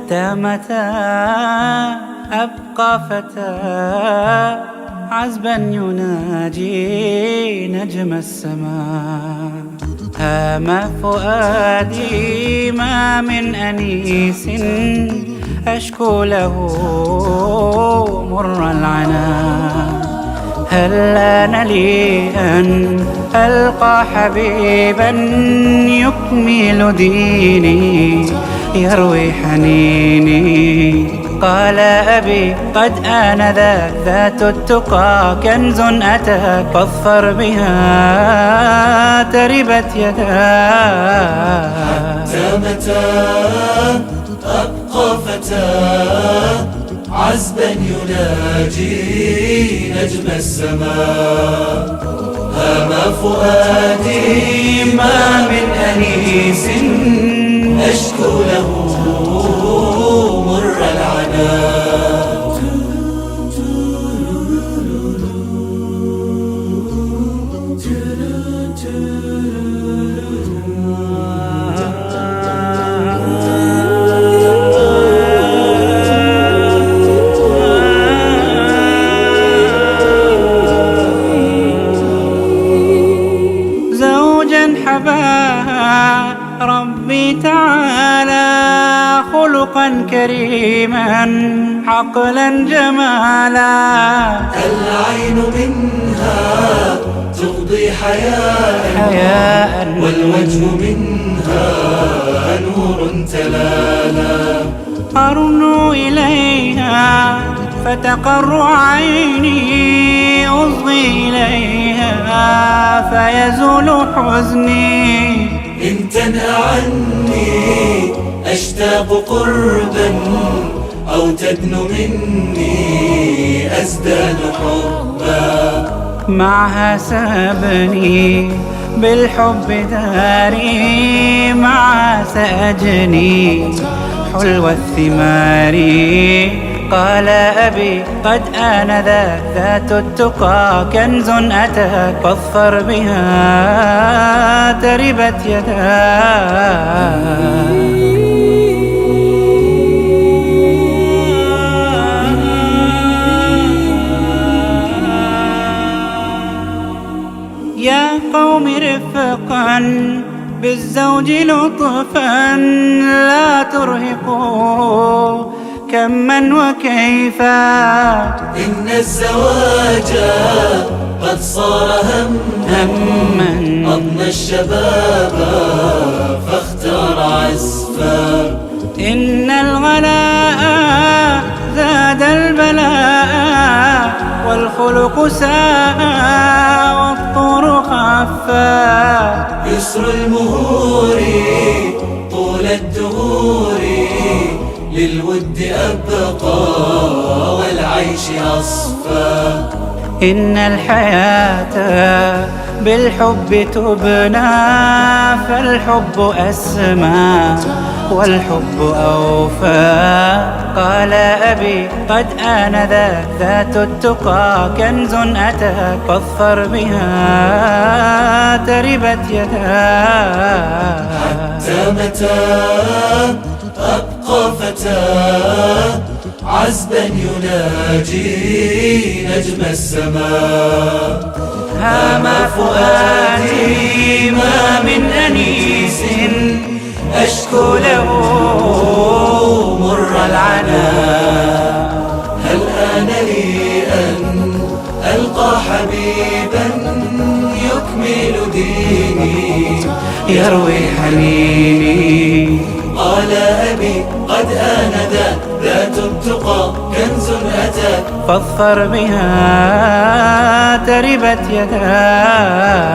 حتى متى أبقى فتى عذبا يناجي نجم السماء. هام فؤادي ما من أنيس أشكو له مر العنا. هل آن لي أن ألقى حبيبا يكمل ديني يروي حنيني؟ قال أبي قد آن ذات التقى كنز أتى فاظفر بها تربت يداك. حتى متى أبقى فتى عذبا يناجي نجم السماء. هام فؤادي ما من أنيس أشكو له مر العنا. حباها ربي تعالى خلقا كريما عقلا جمالا. العين منها تقضي حياء والوجه منها نور تلالا. أرنو إليها فتقر عيني أصغي إليها فيزول حزني. إن تنأ عني أشتاق قربا أو تدن مني أزداد حبا. معها سابني بالحب داري معها سأجني حلو الثمار. قال أبي قد آن ذات التقى كنز أتى فاظفر بها تربت يداك. يا قوم رفقا بالزوج لطفا لا ترهقوا كما وكيفا. إن الزواج قد صار هما أضنى الشباب فاختار عزفا. إن الغلاء زاد البلاء والخلق ساء والطور خفا. يسر المهور طول الدهور للود أبقى والعيش أصفى. إن الحياة بالحب تبنى فالحب أسمى والحب أوفى. قال أبي قد آن ذات التقى كنز أتى فاظفر بها تربت يداك. حتى متى أبقى فتى عذبا يناجي نجم السماء. هام فؤادي ما من أنيس أشكو له مر العنا. هل آن لي أن ألقى حبيبا يكمل ديني يروي حنيني؟ قال أبي قد آن ذات التقى كنز أتى فاظفر بها تربت يداك.